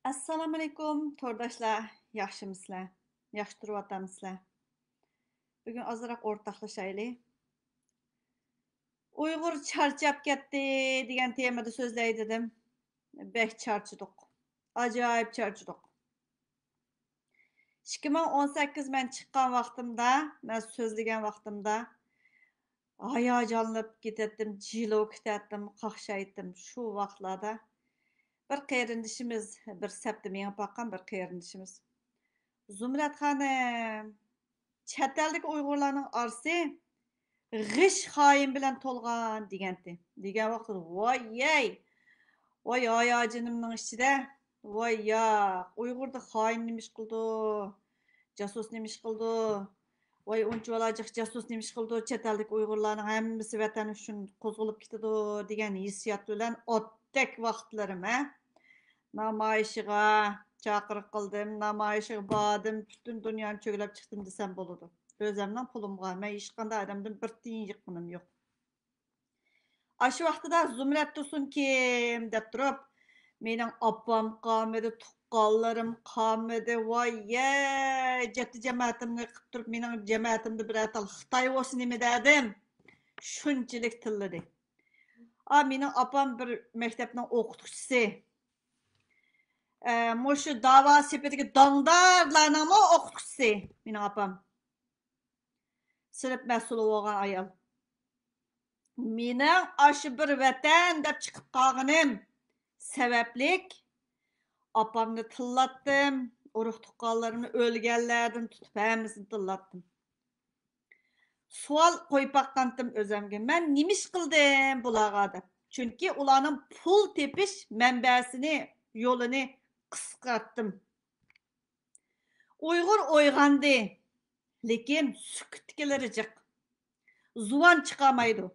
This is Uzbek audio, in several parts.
Assalomu alaykum, to'rdoshlar. Yaxshimisizlar? Yaxshi turyotamizlar? Bugun ozroq o'rtoqlashaylik. Uyg'ur charchab ketdi degan temada so'zlay dedim. Bek charchadik. Ajoyib charchadik. 2018 men chiqqan vaqtimda, men so'zlagan vaqtimda hayajonlanib ketetdim, jilo ketetdim, qaqshaydim. Shu vaqtlarda bir qarindishimiz, bir sapda menga baqqan bir qarindishimiz. Zumrat xonim, chet eldagi Uyg'urlarning orasi g'ish xoin bilan to'lgan degandi. Degan vaqtda voy hayajonimning ichida voy ya Uyg'urda xoin nima ish qildi? Jasus nima ish qildi? Voy unchavalajik jasus nima ish qildi? Chet eldagi Uyg'urlarning hammasi vatan uchun qo'zg'alib ketadi degan hissiyot bilan otdek vaqtlarim, namoyishiga chaqiriq qildim, namoyishiga bordim, butun dunyoni cho'glab chiqdim desam bo'ladi. O'zimning pulimga men hech qanday odamdan bir tiyin yiqqanim yo'q. Aşı vaqtida Zumrat Tursun kim deb turib, mening opam qolmadi, tuqqanlarim qolmadi. Voy jatti jamaatimni qilib turib, mening jamaatimda bir atal Xitoy bo'lsin nima dedim. Shunchalik tilladi. Mening opam bir maktabning o'qituvchisi. Muşu dava sepetiga dongdarlarning o'qituvchisi mening opam. Sinf mas'uli bo'lgan ayol. Mening aşı bir vatan deb chiqib qolganim sabablik opamni tillatdim, urug' tuqqanlarimni o'lganlardan tutib hammasini tillatdim. Savol qo'yib baqqandim o'zimga. Men nima ish qildim bularga deb. Chunki ularning pul tepish manbasini, yo'lini qisqartdim. Uyg'ur o'yg'andi, lekin sukutdikilari jiq. Zuvan chiqamaydi.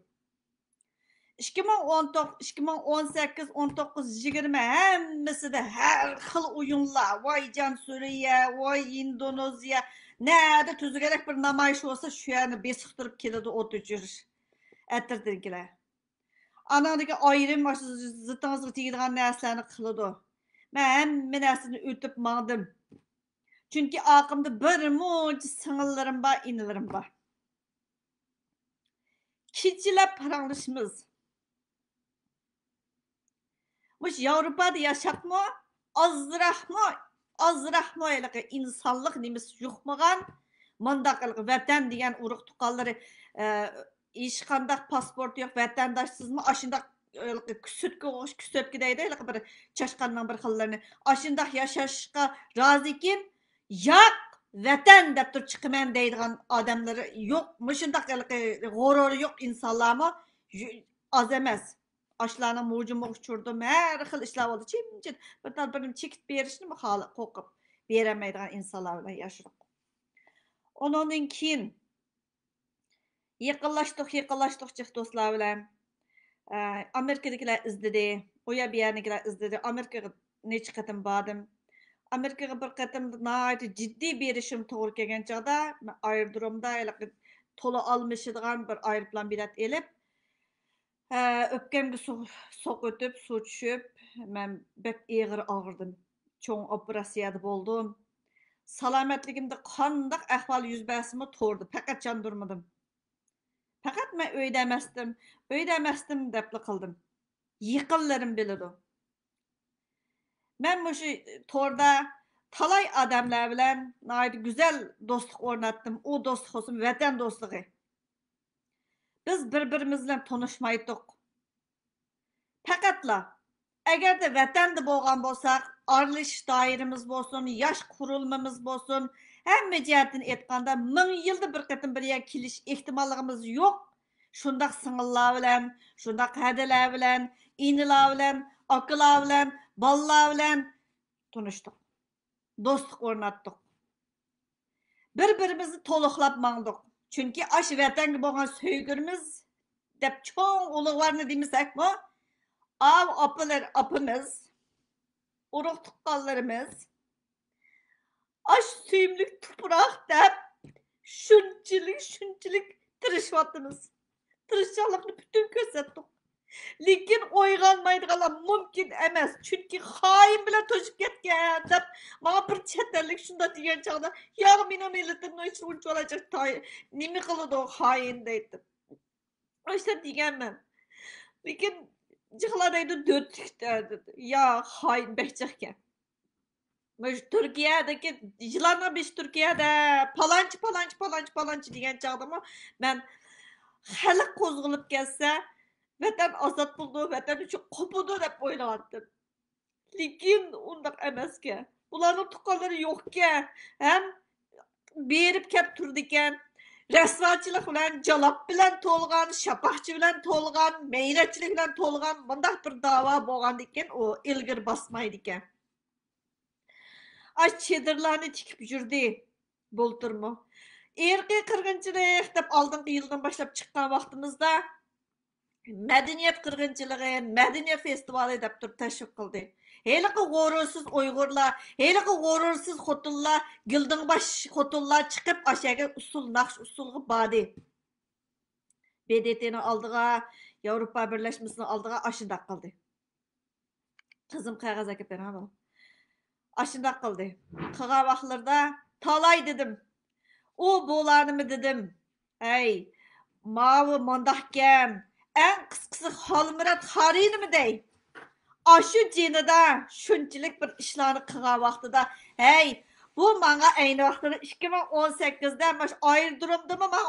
2019, 2018, 19, 20 hammasida har xil o'yinlar, voy jon Suriya, voy Indoneziya, nerede tuzgarak bir namoyish bo'lsa, shu yerni besiqtirib keladi o't o'chirish. Atirdirgilar. Anadagi ayrim zitingizga tegadigan narsalarni qiladi. Men hamma narsani o'tib mangdim. Chunki aqimda bir muncha singillarim bor, inilarim bor. Kechilab paranglashimiz. Muş Avrupa'da yaşakma azrahma insanlık nimesi yokmagan mandaqılık vatan diyen uruk tukalları iş kandak pasport yok vatandaşsızmı aşındak küsötke deydi bir çaşkandan bir xillarını aşındak yaşaşka razı kim yak vatan dep tur çıkımen deydigan adamları yok muşundak gururu yok insanlar mı az emas. Aşlarına mucumu uçurdum, her xil işler oldu. Çimcid, bir tal birini çekip berişini mi qo'qib beremeydigan insanlar bilan yaşadık. Ondan keyin yaqinlashdik jiq do'stlar bilan. Amerikadagilar izladi, u yer bu yernikilar izladi. Amerikaga necha qatim bordim. Amerikaga bir qatim jiddiy berishim to'g'ri kelgan chog'da aerodromda to'la almashadigan bir aeroplan bilet elib öpkemge sok ötüp, su düşüp, men bek eğir ağırdım. Çoğun operasiyada boldum. Salametligimde qandaq ahval yüz bəsimi tordu. Fakat can durmadım. Fakat men öydəməsdim depli qıldım. Yıqınlarım bilidi. Men bu torda talay adamlar bilen güzel dostluk ornattım. O dostluk olsun, vatan dostluğu. Biz bir-birimizle tanışmaydık. Faqatla agar da vatanda bo'lgan bo'lsak, aralashib doiramiz bo'lsin, yosh qurilmamiz bo'lsin, hamma jihatdan aytganda 1000 yilda bir qatim bir yerga kelish ehtimolligimiz yo'q. Shundaq singillar bilan, shundaq hadalar bilan, inilar bilan, akalar bilan, bolalar bilan tanishdik. Do'stlik o'rnatdik. Bir-birimizni to'liqlab mangdik. Chunki ash vatanga bo'lgan sevgimiz deb cho'ng ulug'larni demasakmi? Apımız, uruk tuqqanlarımız, aş suyumluk tuprak dep, şunçilik tırışvatımız. Tırışçalıkını bütün gözettik. Lekin o'ylanmaydiganlar mumkin emas. Chunki xoin bilan to'shib ketgan deb mana bir chet ellik shunda degan chog'da yo meni millatimni uchun uncha nima qiladi u xoin deydi. O'sha deganman. Lekin jihladaydi do'tlikda dedi. Ya xoin bekchakka. Mush Turkiyadagi yillarning besh Turkiyada palonchi degan chog'dami men xalq qo'zg'alib kelsa vatan ozod bo'ldi, vatan uchun qopidi deb o'ylayaptim. Lekin undaq emasga. Bularning tuqqanlari yo'qka. Ham berib kelib turdi ekan. Rasvochilik bilan, jalob bilan to'lgan, shapaqchi bilan to'lgan, mayratchilik bilan to'lgan bundaq bir da'vo bo'lgan ekan, u ilgir bosmaydi ekan. Aç çadırlarını tikip yurdi bulturmu. Irqiy qirg'inchilik deb oldingi yildan boshlab chiqqan vaqtimizda madaniyat qirg'inchiligi, madaniyat festivali deb turib tashviq qildi. Heliqi g'o'rursiz Uyg'urlar, heliqi g'o'rursiz xotinlar, gildingbosh xotinlar chiqib ashaga usul naqsh usulga bordi. BDT'ni oldiga, Yevropa Birlashmasining oldiga ashundaq qildi. Qizim qog'oz akib beraman. Aşındaq qildi. Qilgan vaqtlarda talay dedim. U bo'larnimi dedim. Ey, mavi mondaqkan. En qisqasi Xolmurat Xarinimi dey. Aşı jinida shunchalik bir ishlarni qilgan vaqtida, hey, bu menga ayni vaqtida 2018da mash ayrdurumdimi men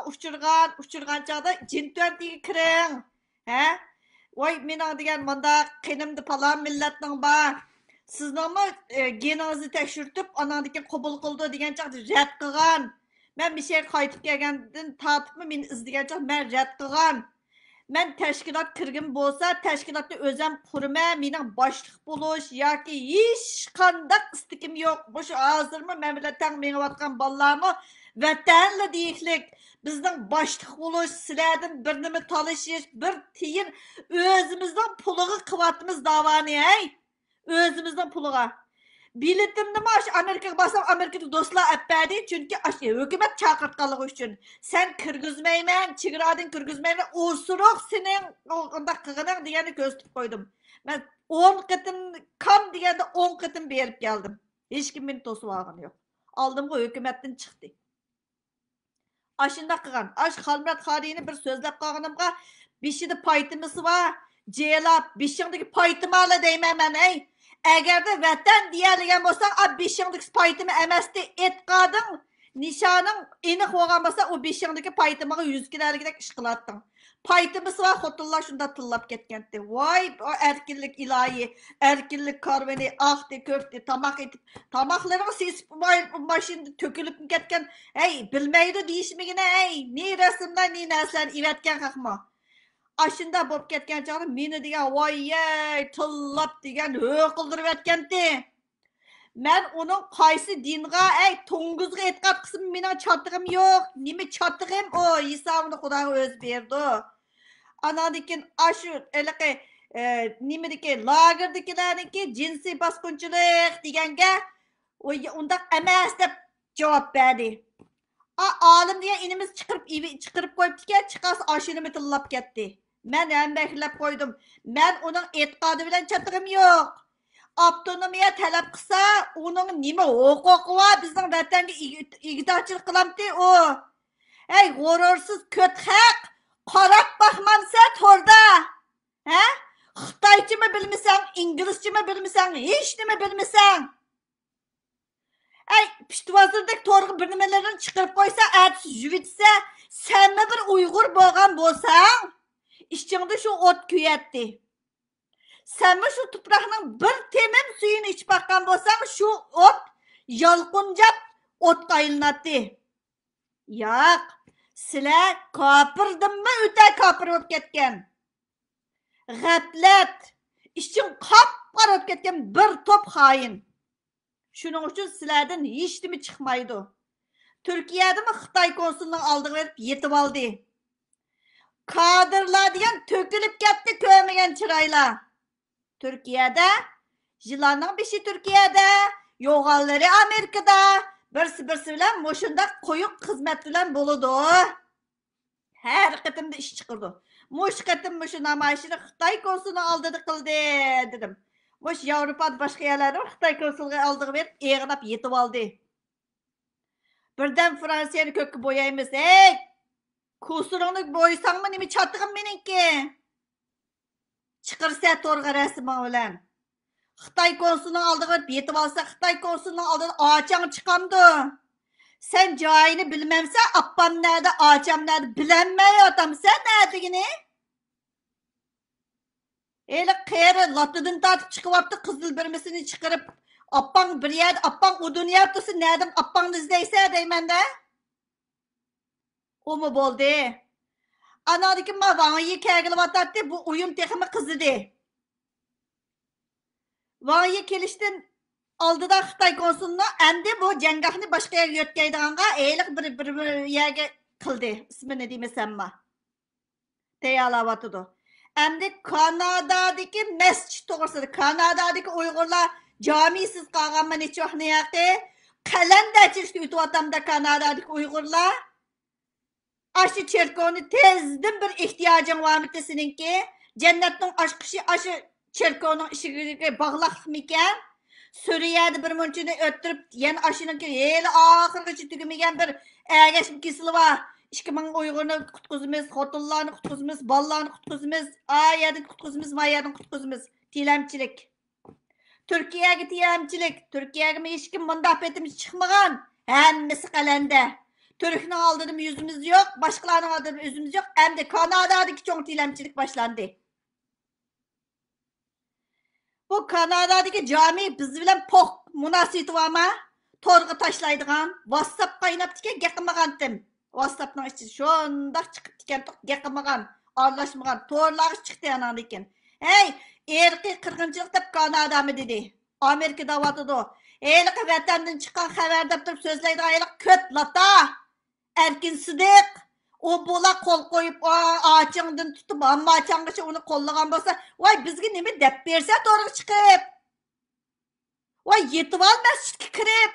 uchirgan chaqda jintuantiga kiring. He? Voy, mening degan menda qinimdi falan millatning bor. Sizningmi geningizni tekshirtib, anandiki qabul qildi degan chaqda rad qilgan. Men bir şey qaytib kelgandan tortibmi meni izlagan chaq men rad qilgan. Men tashkilot kirgim bo'lsa, tashkilotni o'zim qurman, mening boshliq bo'lish yoki hech qanday istikim yo'q. Bu shu hozirmi men bilan tang mengayotgan bolalarmi vatanli deyiklik, bizning boshliq bo'lish, sizlardan bir nima talashish, bir tiyin o'zimizning puliga qilyapmiz davoni, hey. Özümüzden puluğa. Biletimni maş Amerika'ya basam Amerika'da dostlar etmedi çünkü hükümet çağırtkalığı için. Sen kırgızmayman, çiğradın kırgızmayman, usuruk senin onda kığının diyeni göstip koydum. Ben 10 kıtım kam diyende 10 kıtım berip geldim. Hiç kim beni tosu alğan yok. Aldım bu hükümetten çıktı. Aşında kıgan. Aş Xolmurat Xariyni bir sözlep kağınımga bişidi paytımızı var. Ceylap, bişindeki paytımı ala deymen ben ey. Eğer de vatan diyeligen bolsan, bişindeki paytımı emesti etkadın, nişanın enik olgan bolsa, o bişindeki paytımı 100 kilolik iş kılattın. Paytımız var, xotunlar şunda tıllap ketkendi. Vay, o erkinlik ilahi, erkinlik karveni, ahdi, köfti, tamak etip, tamakların sesip başında tökülüp ketken, hey, bilmeydi deyişmegine, hey, ni resimler, ni nesler, ivetken kakma. Aşında bop ketken çağda meni degan voy tillab degan qildirib etgandi. Men uning qaysi dinga to'ng'izga e'tiqod qilsin mening chatig'im yo'q. Nima chatig'im o hisobini Xudoga o'z berdi. Anadikin ashu eliqi nimadiki lagerdagilarniki jinsiy bosqinchilik deganga undaq emas deb javob berdi. Olim degan inimiz chiqirib qo'yibdi-ki, chiqas ashuni tillab ketdi. Men embeklep koydum. Men onun e'tiqodi bilan chatig'im yo'q. Avtonomiya talab qilsa, uning nima huquqi bor? Bizning vatanga ig'dorchilik qilamdi u. Hey, g'urursiz ko'thaq, qarab baxmamsa to'rda. Ha? Xitoychimi bilmasang, inglizchimi bilmasang, hech nima bilmasang. Hey, pishtvozirdak to'rga bir nimalarni chiqarib qo'ysa, atsi yuvitsa, senmi bir Uyg'ur bo'lgan bo'lsang, İçinde şu ot küyetti. Sen mi şu toprağının bir temim suyunu iç bakkan bolsan şu ot yalqıncap ot kayılnattı. Yok. Sizler kapırdın mı öte kapır olup ketken. Gaflet. İçin kapkar olup ketken bir top hain. Şunun için sizlerden hiç mi çıkmaydı. Türkiye'de mi Xitay konsulunun aldığı verip yetip aldı. Kadırlar diyen tökülüp gitti köymegen çırayla. Türkiye'de, yılanın bir şey Türkiye'de, yoğalları Amerika'da, birisi bilen moşunda koyuk hizmet bilen buludu. Her kıtımda iş çıkırdı. Muş qatım muşu namayişini Xitay konsulunun aldığını qıldı dedim. Muş Avrupada başqa yerlerde Xitay konsuluna aldığı verip eğinap yetip aldı. Birden Fransiyani kökü boyayımız. Hey! Kusurunu boysan mı nimi çattığım meninki? Çıkırsa torga resmi bilen. Xitay konsulunun aldığı verip yetip alsa Xitay konsulunun aldığını ağaçan çıkamdı. Sen cahini bilmemse appam nerede, ağaçam nerede bilenmeyi adam. Sen nerede yine? Öyle kıyarı latıdın tartıp çıkıvaptı kızıl birmisini çıkarıp appan bir yerde, appan o dünya yaptısı nereden appan izdeyse deymen de. O mu boldu? Anadaki ma vanyı kegili vatattı bu uyum tekimi kızıdı. Vanyı keliştin aldı da Xitay konsulunu endi bu cengahını başka yer yötkeydiğanga eylik bir yerge kıldı. İsmi ne diyeyim ma. Deyalavatıdı. Endi Kanada'daki mescid doğrusu Kanada'daki Uygurlar camisiz kalganma neçe ne yaptı? Kalender çeşitli ütüvatamda Kanada'daki Uygurlar. Aşı çerkovunu tezdim bir ihtiyacın var mı seninki? Cennetin aşkışı aşı çerkovunun işi bağlak mıken? Suriye'de bir münçünü öttürüp yen aşınınki hele ahırgıcı tükümegen bir ergeç bir kesili var. 2000 Uygur'unu kutkuzumuz, Xotullarını kutkuzumuz, Ballarını kutkuzumuz, Ayadın kutkuzumuz, Mayadın kutkuzumuz. Tilemçilik. Türkiye'ye tilemçilik. Türkiye'ye mi işkim mındafetimiz çıkmagan. Hemmisi kalende. Türk'ün aldığım yüzümüz yok, başkalarının aldığım yüzümüz yok. Hem de Kanada'daki çok tilemçilik başlandı. Bu Kanada'daki cami biz bilen pok münasibeti var mı? Torgu taşlaydıgan, WhatsApp kaynap diken yakınmagandım. WhatsApp'ın içi şondak çıkıp diken yakınmagan, arlaşmagan, torlar çıktı yanan diken. Hey, erki kırgınçılık dep Kanada mı dedi. Amerika'da vatıdı o. Eylik vatandın çıkan haber dep durup sözleydi aylık köt lata. Erkin Sıdık. O bola kol koyup ağaçından tutup amma açangışı onu kollagan bolsa vay bizge nemi dep berse doğru çıkıp. Vay yetip al mescitke kirip.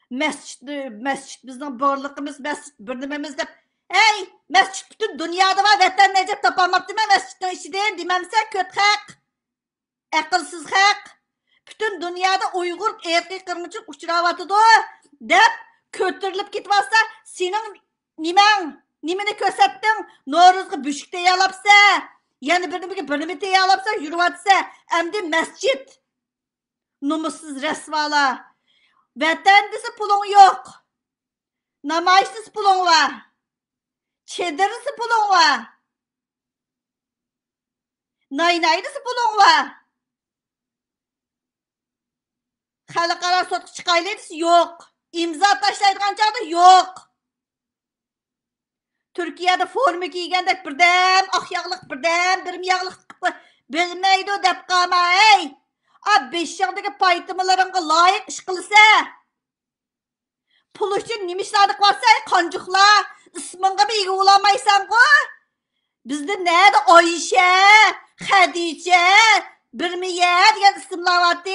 Mescit bizden borluğumuz mescit birnimemiz dep. Hey mescit bütün dünyada var vatan necep tapamap deme mescitin içinde dememse köt hak. Akılsız hak. Bütün dünyada Uygur erkek kırmızı uçuravatıdı dep kötürülüp gitmezse senin nimeni kösettin Noruz'u büşükte yalapsa yani birimi yalapsa yürüvatsa emdi mescit numussuz resvala vatandisi pulun yok namayışsız pulun var çedirisi pulun var naynaylısı pulun var halkara sotku çıkaylısı yok imza taşlaydıgan çağda yok Türkiye'de formu giygende birdem ahyaqlıq, birdem birim yağlıq bilmeydi o dep qama ey. Beşiğindeki paytımlarına layık iş kılsa. Pul için nimişladık varsa kancıkla isminga bir iyi olamaysan ko. Bizde nerede Ayşe, Hadice, Birmiye diyen isimler vardı.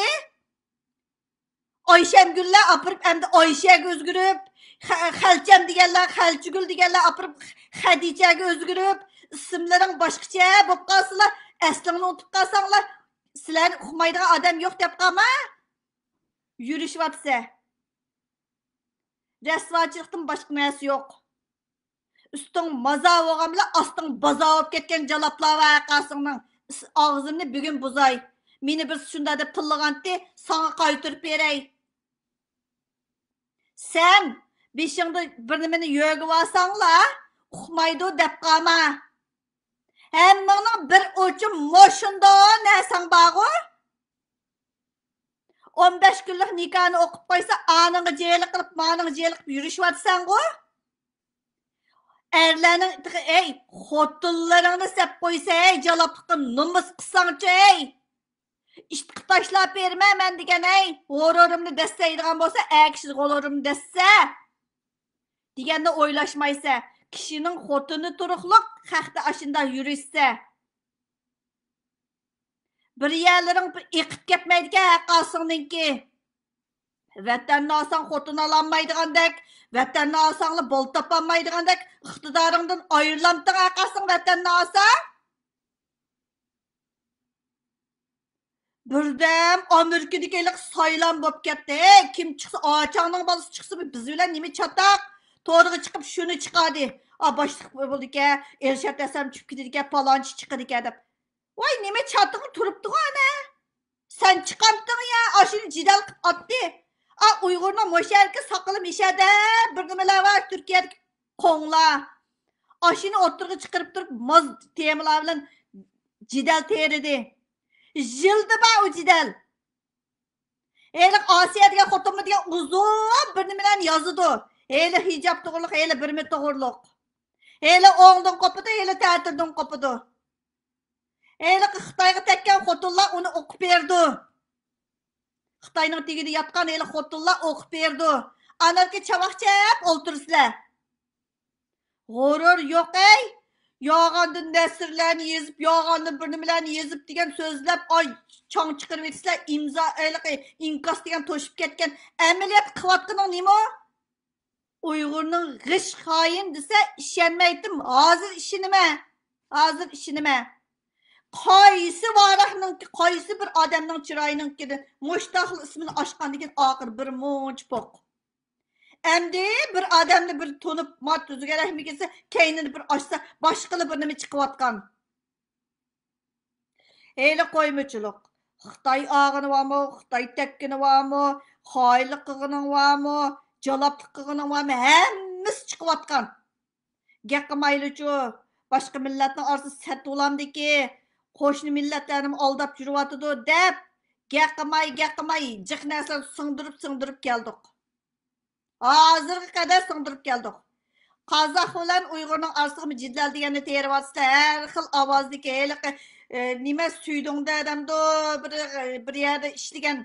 Ayşem Gülle apırıp hem de Ayşe'ye özgürüp Xalçam diyenler, Xalçıgül diyenler apırıp Hadice'ye özgürüp isimlerin başkaça bop kalsınlar. Eslini unutup kalsanlar sizler okumaydığı adam yok dep kalma. Yürüyüş vatsa. Resvacılıktan başka nesi yok. Üstün maza oğamla astın baza olup ketken jalaplar var kalsının. Ağzını bugün buzay. Meni bir şunda dep tıllıgandı sana kaytırıp verey. Sen beşinde birimini yögü varsanla uxmaydı dep kalma. Hemmenin bir ucu moşunda nesan bağı? 15 günlük nikahını okup koysa anını ceylik kılıp manını ceylik yürüyüş vatsan o? Erlerinin ey hotullarını sep koysa ey jalapıkın numus kısançı ey. İşte taşlap verme hemen digen ey. Hororumunu desseydiğen bolsa ekşilik olorumunu desse. Digende oylaşmaysa kişinin hotunu turukluk hakkı aşında yürüyse. Bir yerlerin bir ikip ketmeydiken kalsınınki. Vatanni olsang xotin ololmaydigandek, vatanni olsangla bol topolmaydigandek, iqtidoringdan ayrilamding aqasing vatanni olsang. Birden Amerika'daki saylan bop ketdi. Kim chiqsa, Açanның balası chiqsa biz bilan nima chataq? To'g'riga chiqib shuni chiqadi. Boshliq bo'ldi-ki, Elshad Asam chiqib ketdi-ki, palonchi chiqdi-ki deb. Voy, nima chataqing turibdi-ku ana? Sen chiqamding ya, ashuni jidal qilib otdi. Uyg'urning mo'sharga saqilib ishada, bir nimalar var Turkiyada qo'nglar. Ashuni o'tirga chiqarib turib, moz temalar bilan jidal teridi. Jildi ba o jidal. Elik Asiya degan xotinmi degan uzun bir nimalarni yozidi. Eli hijab to'g'riliq, eli birmi to'g'riliq. Eli o'ngdan qopidi, eli ta'tirdan qopidi. Eli Xitoyga tekkan xotinlar uni o'qib berdi. Xitoyning tegida yotgan eli xotinlar o'qib berdi. Anarki chavoqchab o'ltirsizlar. G'urur yo'q ey. Yağandan nesirlerini yazıp, yağandan bir nimalarni yazıp degan so'zlab, cho'ng chiqarib etisizlar, imzo inkas degan to'shib ketgan. Amaliyot qilayotganing nima? Uyg'urning g'ish xoin desa ishonmaydim. Hozir ishi nima? Hozir ishi nima? Qaysi varahning, qaysi bir odamning chiroyining mushtaqli ismini ochgandan keyin oxir bir munch poq. Endi bir odamni bir to'nib mat tuziga rahmi kelsa, keynini bir ochsa, boshqali bir nima chiqayotgan. Eli qo'ymachilik. Xitoy og'ini bormi, Xitoy tekkini bormi, xoylik qilg'ini bormi, jaloblik qilg'ini bormi, hammasi chiqayotgan. Gaqmaylichu, boshqa millatning orasida sat bo'lamdiki, qo'shni millatlarni aldab yuryotidi deb, gaqmay, jiq narsa singdirib keldik. Hozirga qadar singdirib keldik. Qozoq bilan Uyg'urning orasiga jidal deganni teryapsa, har xil ovozdagi nima suydingda adamdo bir yerda ishlagan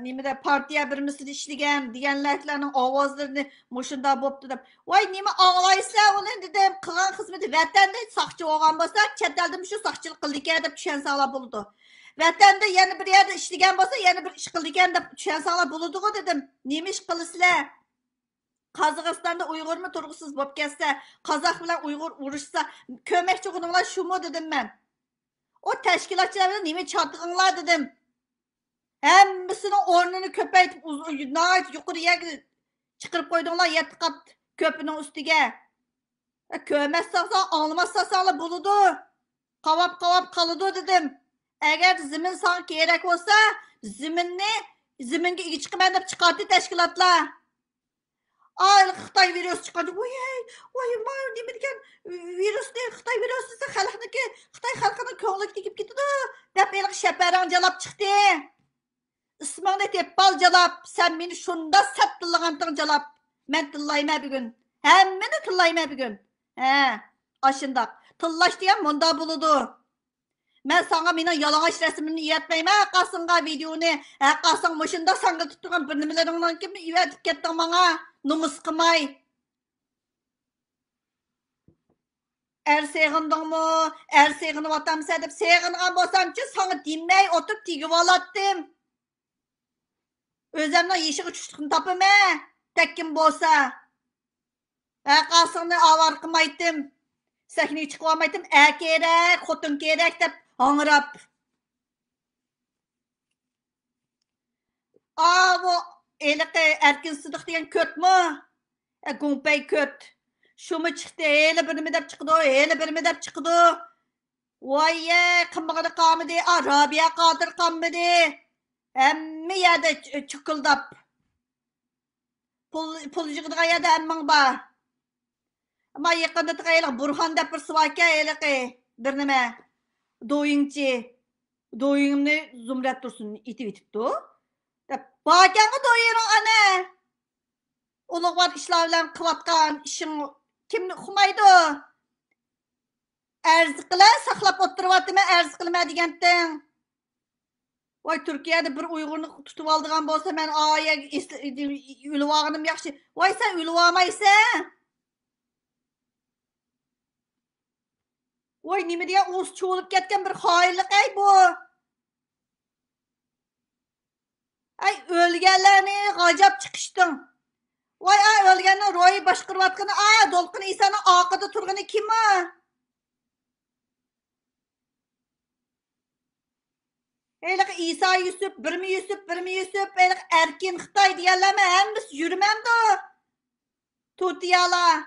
nimada partiya birmisida ishlagan deganlarning ovozlarini mushunda bo'pti deb. Voy, nima og'laysizlar uni dedim, qilgan xizmati vatanda soqchi bo'lgan bo'lsa, chet elda shu soqchilik qildi-ekan deb tushansanglar bo'ldi. Vatanda yana bir yerda ishlagan bo'lsa, yana bir ish qildi-ekan deb tushansanglar bo'ladi-ku dedim. Nima ish qilasizlar? Qozog'istonda Uyg'urmi turg'isiz bo'lib ketsa, Qozoq bilan Uyg'ur urushsa, ko'makchi qilinglar shumi dedim men. O tashkilotchilar bilan nima chatig'inglar dedim. Hammasini o'rnini ko'paytib, yuqoriga chiqarib qo'ydinglar, yetti qat ko'pining ustiga. Ko'massanlar, olmassanlar bo'ladi. Qavab qoladi dedim. Agar zimin son kerak bo'lsa, ziminga ega chiqaman deb chiqardi tashkilotlar. Xitoy virus chiqadi. Voy, nima degan virusni, Xitoy virusi xalqniki, Xitoy xalqining ko'ngliga tegib ketadi deb el shaparang jalab chiqdi. Ismingni tepal jalab, sen meni shunda sattillaganting jalab. Men tillayman bugun. Hammani tillayman bugun. Ashundaq. Tillash degan munda bo'ladi. Men sana mening yalang'och rasmimni yetmayman, qasingga videoni, qasing mushunda sanga tutgan bir nimalaringdan kimni yetib ketding menga? Numus qilmay. Seg'indingmi? Seg'inib otamsa deb seg'ingan bo'lsam-chi, sana demay o'tib tegib olatdim. O'zimning yeshiga tushliqni topaman, tekkim bo'lsa. Qasingni avar qilmaydim. Sahnaga chiqib olmaydim, kerak, xotin kerak deb hangrab. Bu eliqi erkin sidiq degan ko'tmi? Gumpay ko't. Shumi chiqdi, eli birmi deb chiqdi, Voye, qimg'ini qamidi, Arabiya qodir qamidi. Hamma yerda chiqildab. Pul yig'digan yerda hammang bor. Ama yaqinda taqayliq Burxon deb bir suvaka eliqi bir nima do'yingni Zumrat Tursun itib etibdi. Bakanga do'yiring ana. Ulug'vor ishlar bilan qilayotgan ishing kimni xumaydi? Arz qila saqlab o'tiryaptimi, arz qilma deganding. Voy, Turkiyada bir Uyg'urni tutib oldigan bo'lsa, men o'livog'inim yaxshi. Voy, sen o'livolmaysan. Voy, nima degan o'z cho'lib ketgan bir xoinlik bu. O'lganlarni g'ajab chiqishdim. Voy, o'lganning ro'yi boshqarayotgani, Dolqin Isoning oqida turgani kim? Eylik İsa Yusuf, birmi Yusuf, eylik Erkin Xitoy deganlarmi hammasi yurmanda. To'tiyala.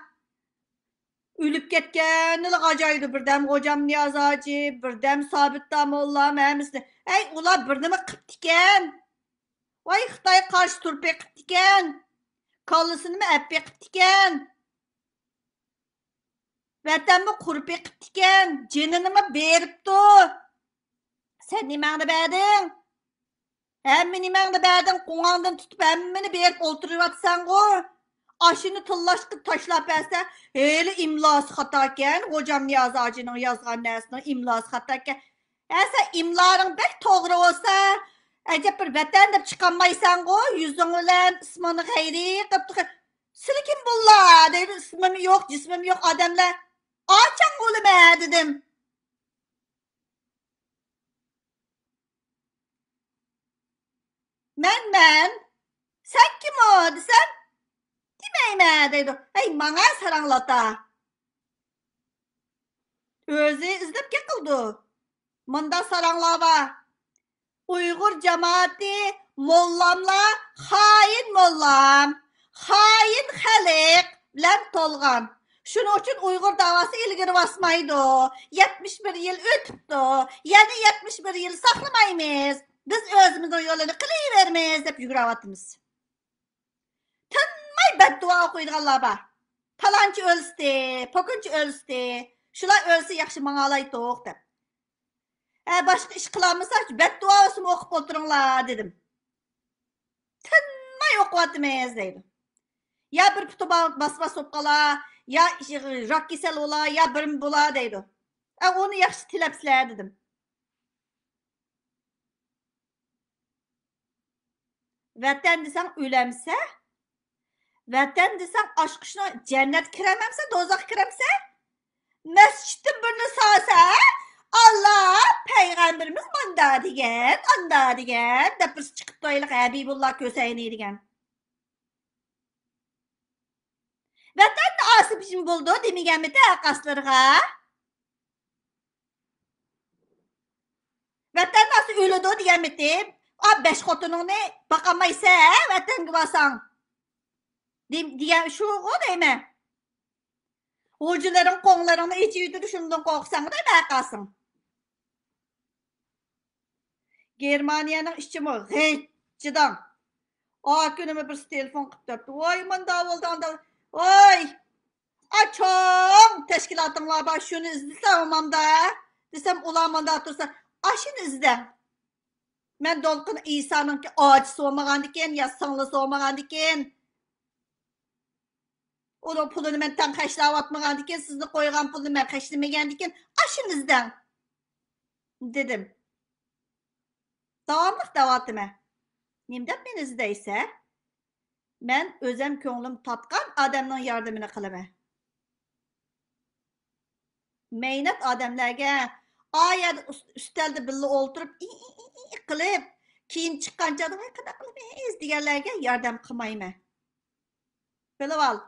Ölüp ketkenini g'ajoydi. Birdam Xo'jam Niyoz hoji, birdam Sobit Damolla, hammasi. Ular bir nima qilibdi ekan? Voy, Xitoy qarshi turib qilibdi ekan. Kollasini appi qilibdi ekan. Vatanni qurib qilibdi ekan. Jinini beribdi. Sen nimangni berding? Hamma nimangni berding? Qo'ng'ongdan tutib hammani berib o'ltiryapsan-ku. Aşını tillashga tashlab bersa, hali imlosi xato ekan. Xo'jam Niyoz hojining yozgan narsining imlosi xato ekan. Sen imlaring bek to'g'ri bo'lsa, ajab bir vatan deb chiqolmaysan-ku. Yuzing bilan ismini xayri qilib, "Sizlar kim bunlar?" deydi. "Ismim yo'q, jismim yo'q odamlar." "Ochang o'lima" dedim. Men. Sen kim o desem? Demeyme deydi. Bana saranglata. Özü izlep kekildi. Mında saranglava. Uygur cemaati mollamla hain mollam, hain halik bilen tolgan. Şunun için Uygur davası ilgiri basmaydı. 71 yıl ötüptü. Yani 71 yıl saklamayız. Biz özümüzün yolunu kılıvermeyiz hep yuguravatımız. Beddua okuyduğanlar var. Palancı ölsün, pokuncu ölsün. Şular ölsün yaxşı mağalaydık dep. Başka iş kılamızsak beddua olsun okup oturunlar dedim. Tınmay okuvatımız deydi. Ya bir putu basma sopkala, ya rak kesel ola, ya birim bula deydi. Onu yaxşı tilepsiler dedim. Vatan desen ölemse, vatan desen aşkışına cennet kirememse, dozak kiremse, mescitin birini sağsa, Allah peygamberimiz manda degen, depirsi çıkıp doyuluk Habibullah Köseyni degen. Vatan da asıp işim buldu demigen mi de kaslarıga? Vatan nasıl ölüdü degen mi de? Beş kotununu bakamaysa, vatan gibasan. Diyen şu o değil mi? Hocaların konularını içi yüdürü şundan korksan da bakasın. Germaniyanın işçimi gıççıdan. Günüme bir telefon kıptırdı. Oy man davuldan da. Oy! Açım! Teşkilatımlar baş şunu izlesem umamda. Desem ulamanda otursa. Aşın izle. Men Dolqin İsa'nın ki acısı olmagan diken, yassanlısı olmagan diken. Onun pulunu men tan kaçlavatmagan diken, sizni koygan pulunu men kaçlamagan diken. Aşın izle. Dedim. Davamlıq davatıma. Nimdep men izdeyse, men özem könglim tatkan adamның yardımını kılıma. Meynat adamlarga ayet üstelde billa olturup kılıp keyin çıkkanca da qana qilmaysiz deganlarga yordam qilmayman. Bilib ol.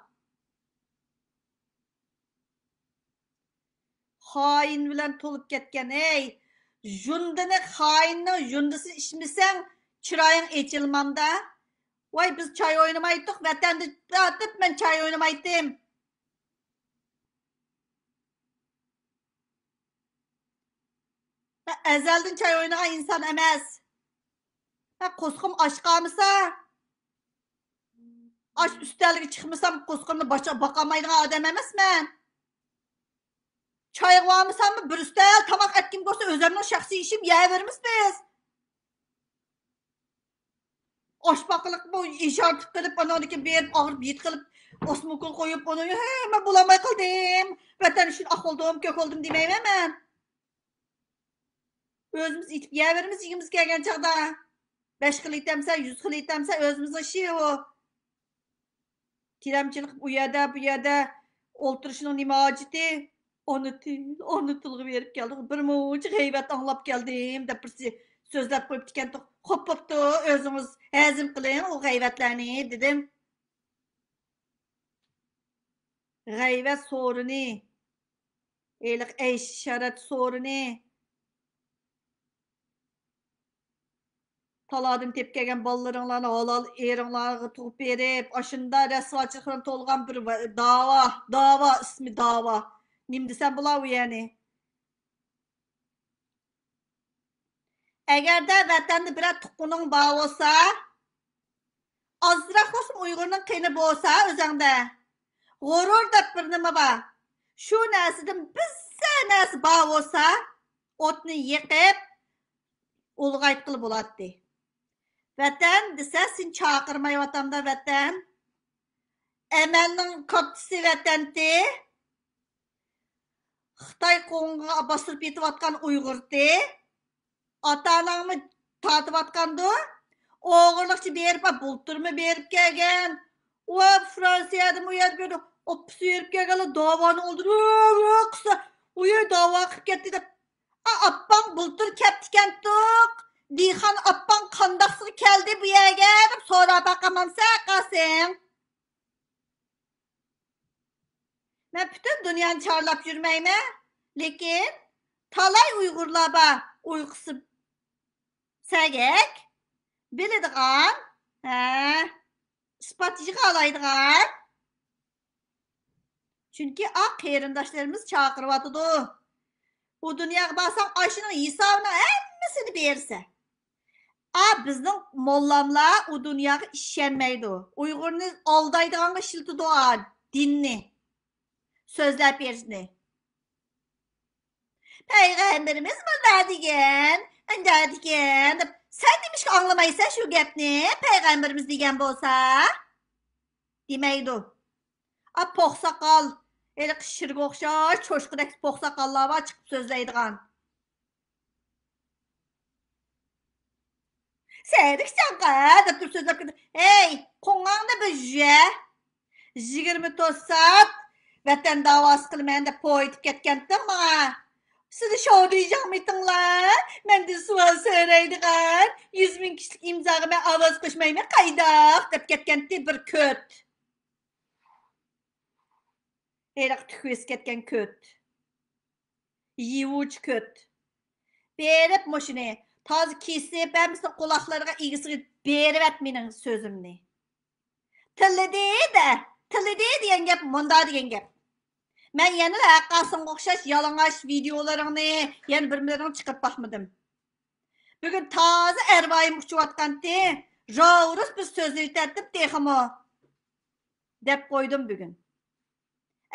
Hain bilan to'lib ketgan, jundini hainning jundisi içmisen chiroying echilmanda. Voy biz choy o'ynamaydik, vatanda tatib men choy o'ynamaydim. Ezelden choy o'ynagan inson emas. Qo'sqim oshqamisa, osh ustaligi chiqmasam qo'sqimni boqamaydigan odam emasman. Choy qilmasam bir ustal tomoq etkim bo'lsa o'zimning shaxsiy ishim yeyaveramiz biz. Oshpaqlik bu ishorat qilib, anoniki berib, og'ir bit qilib, osmukul qo'yib, onu men bulamay qildim. Vatan uchun aqoldim, ko'koldim demayman men. Özümüz itip yeyaveramiz yigimiz kelgan chaqda. 5 xil itamsa, 100 xil itamsa o'zimizning ishi u. Tiramchilik u yerda, bu yerda o'ltirishining nima hojati? Onu tilga berib keldik. Bir muncha g'iybat anglab keldim deb birsi so'zlab qo'yibdi ekan. Xo'p bo'pti, o'zingiz hazm qiling o g'ayvatlarni dedim. G'ayvat so'rini, eliq aysh sharat so'rini taladım tep kelgan balllarыңlarni halal eringlarga tug'ib berib, aşında rasvochilikdan to'lgan bir dava ismi dava. Nim desam bo'lar yani. Agarda vatanda biror tuqqaning bor bo'lsa, ozroq bo'lsin Uyg'urning qini bo'lsa o'zingda g'urur deb bir nima bor. Shu narsadan bizsa narsa bor bo'lsa, o'tni yiqib ulg'aytqili bo'ladi. Vatan desa sen chaqirmayotganda vatan amalning kattasi vatanti Xitoy qo'ng'iga bostirib yetayotgan Uyg'urdi ota-onangni tortayotgandi o'g'irlikchi berib bulturmi berib kelgan o Fransiyada bu yer bir opsi berib kelgan davoni o'ldirib qisa u yer davo qilib ketdi deb appang bultur ketgan to'q Dixan appang qandaqsiga keldi bu yerga deb so'rab baqamansa qasing. Ben bütün dünyani çağırlap yürümeyme. Lekin talay Uygurlar var uykusu segek. Bilediğen. Ispatıcı alaydıgan. Çünkü qeyrindaşlarımız çağırıvatıdı. Bu dünyaya baksan aşının hesabına hemmisini berse. Bizning mollamlar o dünyaya işenmeydi. Uygurni aldaydıgan şilti doğan dinni. Sözler birini. Peygamberimiz bunlar degen, ender degen. Sen demiş ki anlamaysan şu gapni, peygamberimiz degen bolsa. Demeydi. Poqsaqal, eli qışırga oxşar, çoşqudek poqsaqallar var çıkıp sözleydigan. Seyrik canqa, dep sözlep gidi. Hey, qo'ng'angda bir 29 saat vatan davası qilmayman deb qo'yib ketgandin menga. Sizni şov diyecekmiydinglar? Menden sual so'raydigan 100 ming kishilik imzoga men ovoz qo'shmayman qaydaq deb ketgandi bir ko't. Eliq tukvis ketgan ko't. Yivuvchi ko't. Berib mushuni toza kesib, hammasini quloqlariga egisiga berib mening so'zimni. Tillidi degan gap munda degan gap. Men yana haqqasınga o'xshash yalang'och videolaringni yana birlarini chiqib baxmadim. Bugun toza arvoyim uchayotgandi. Ravrus bir so'z aytib texmo deb qo'ydim bugun.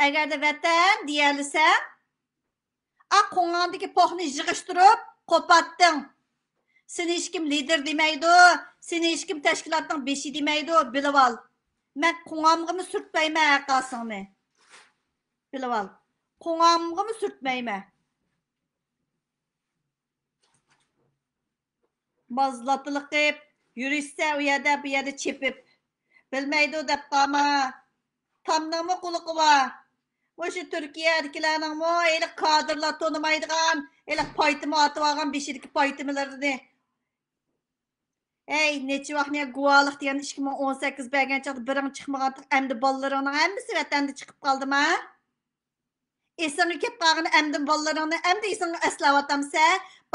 Agarda vatan deyalisam, qo'ng'andagi poxni yig'ishtirib qo'patding. Seni hech kim lider demaydi, seni hech kim tashkilotning beshi demaydi, bilib ol. Men qo'ng'amg'imi surtmayman haqqasingni. Bilib ol. Qo'ng'amg'imi surtmayman. Mazlatılık qilib, yurishsa u yerda bu yerda chepib. Bilmaydi deb qama. Tamningmi quluqi bor. O'sha Turkiyadagilarningmi eli kadrlar tonimaydigan, eli paytimi atib olgan beshidagi paytimilarini. Ey, necha vaqt men guvohlik degan 2018 bergan chaqda biring chiqmagan, endi bolalaringning hammasi vatanda chiqib qoldimi? Esingga kelib qolgan endi bolalaringni endi esingga eslayotamsa,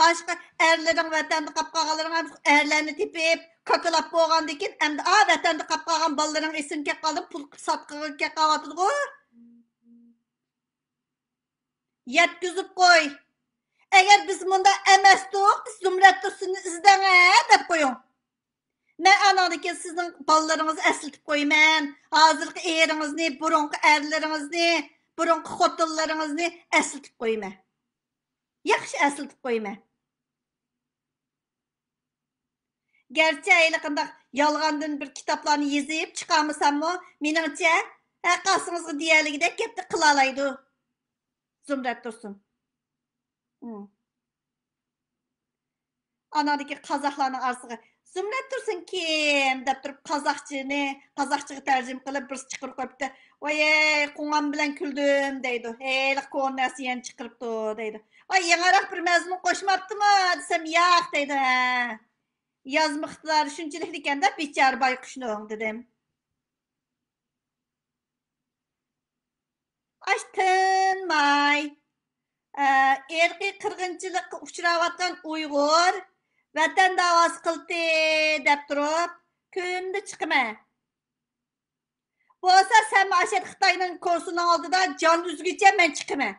boshqa erlaring vatanda qolib qolganlaring erlarni tepib, kakalab bo'lgandan keyin endi vatanda qolib qolgan bolalaring esingga kelib qoldi, pul sotqiga kelib qolyotdi-ku. Yetkizib qo'y. Agar biz bunda emasdik, Zumrat Tursunni izlang deb qo'ying. Men anadagi sizning bolalaringizni eslatib qo'yman. Hozirgi eringizni, burunqi erlaringizni, burunqi xotinlaringizni eslatib qo'yman. Yaxshi eslatib qo'yman. Gerçi ayli qandaq yolg'ondan bir kitoblarni yozib chiqarmasammi, meningcha haqqasingizga deyaligidek gapni qila oladi. Zumrat Tursun. Anadagi qozoqlarning orasiga Zumrat Tursun kim deb turib qozoqchaga tarjima qilib bir chiqarib qo'yibdi. Voy, qo'ng'am bilan kuldim deydi. Heyli qo'nnasi yana chiqiribdi deydi. Ay yangarak bir mezmun koşmaptı mı desem yak deydi. Yazmıqtılar şunçilik diken de biçar baykuşluğun dedim. Açtınmay. Erki kırgınçılık uçuravatkan Uygur vatan davası kıldı dep durup künde çıkma. Bu olsa sen Aşet Xitay'nın konsulunu aldı da can üzgüce ben çıkma.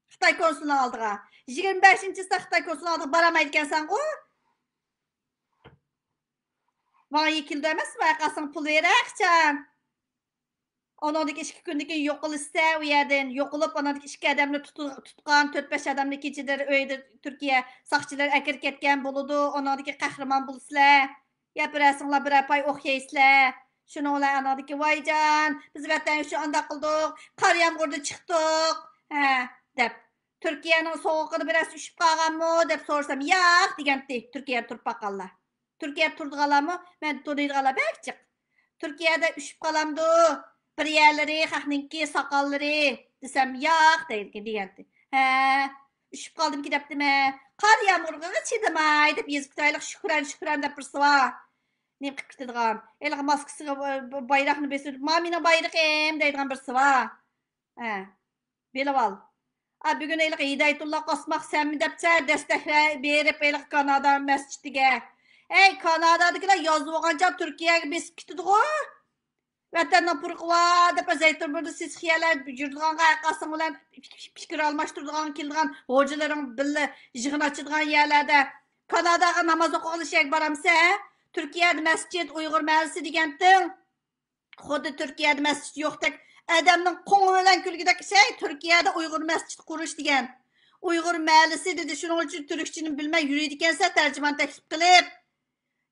Xitay konsulunu aldığa. 25-ci Xitay konsulunu aldığı baramaydıken sen o. Bana yekildi emas mı? Qasın pul verekçen. Onundaki 2 gündeki yokuliste o yerden yokulup onundaki 2 adamını tutkan 4-5 adamını keçileri öyde Türkiye sakçılar ekir ketken buludu. Onundaki kahraman bulsizlar. Yapırasınlar bir pay okyaysizlar. Şunu ola onundaki vaycan biz vatan şu anda kıldık. Kar yağmurda çıktık. He dep. Türkiye'nin soğukunu biraz üşüp kalgan mı dep sorsam yak degenti Türkiye turp bakallar. Türkiye turdu kalamı ben turdu kala bekçik. Türkiye'de üşüp kalamdı. Bir yerleri, xahninki, sakalları desem yak deyildi degenti. He, üşüp kaldım ki depdime. Kar yağmurga çidimay dep yazıp taylık şükran dep bir sıva. Nem qıp gitdigan. Elga maskası bayraqını besirip, "Ma mening bayrağım" deydigan bir sıva. He, bilip al. A bugün elga Hidayetullah Qasmaq senmi depçe destek berip elga Kanada mescidiga. Ey Kanadadakilar yazıp olganca Türkiye'ye besip gitdigo. Vatandan purqva dep zeytinburnu siz xiyalar yurdiganга qasың bilan fikir almashtirdigan keldigan hocalarың billa yig'in ochadigan yerlarda Kanadaga namoz o'qishga boramsa, Turkiyada masjid Uyg'ur mahallasi degandim. Xuddi Turkiyada masjid yo'qdek, adamning qo'ng'i bilan kulgidek şey, Turkiyada Uyg'ur masjid qurish degan. Uyg'ur mahallasi dedi, shuning uchun turkchini bilmay yuriydi ekansa, tarjimon taklif qilib,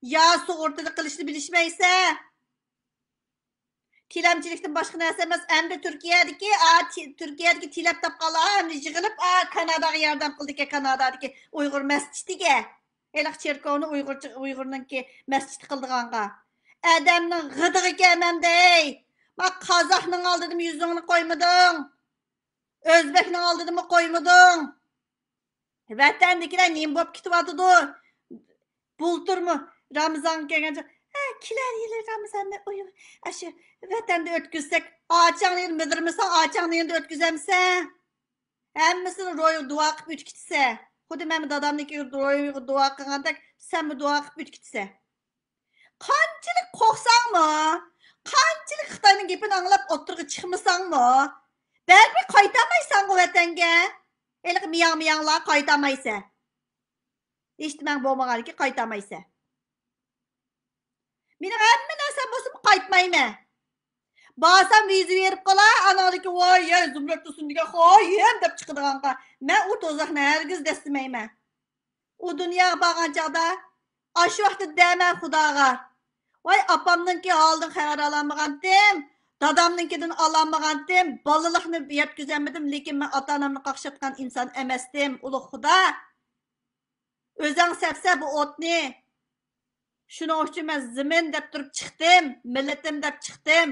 yo sug'urtalik qilishni bilishmaysa, tilamchilikdan boshqa narsa emas. Endi Turkiyadagi tilab topqanlar yig'ilib Kanadaga yordam qildi Kanadadagi Uyg'ur masjidiga. Eliq cherkovni Uyg'urningki masjid qildiganga. Adamning g'idig'i kelmamday. Bak Qozoqning oldida yuzingni qo'ymading. O'zbekning oldida qo'ymading. Vatandagilar nim bo'lib ketyapti. Bulturmu Ramazon kelganda kiler yili Ramazonda aşı vatanda o'tkazsak, ağaçağını bildirmesen ağaçağını endi o'tkazamsan. Hammasini ro'y duo qilib o'tkazsa. Xuddi men dadamniki ro'y duo qilgandek, sen mi duo qilib o'tkazsa. Qanchalik qo'rqsangmi? Qanchalik Xitoyning gapini anglab o'tirg'i chiqmasangmi? Baribir qaytamaysan bu vatanga. Eliq miyang-miyanglar qaytamaysa. Eshitmang bo'lmaganki qaytamaysa. Mening hamma narsam bo'lsa qaytmayman. Basam viza berib qolar, anadagi voy, Zumrad Tursun degan xoyim deb chiqadiganqa. Men u to'zoqni hargiz destimayman. U dunyoga borgan chaqda shu vaqtda deyman Xudoga. Voy opamninki holdan xabar olamagandim, dadamninkidan olamagandim, bolalikni yetkazamadim, lekin men ota-onamni qaqshatgan inson emasdim, ulug' Xudo. O'zing sepsa bu o'tni. Shuning uchun men zimin deb turib chiqdim, millatim deb chiqdim.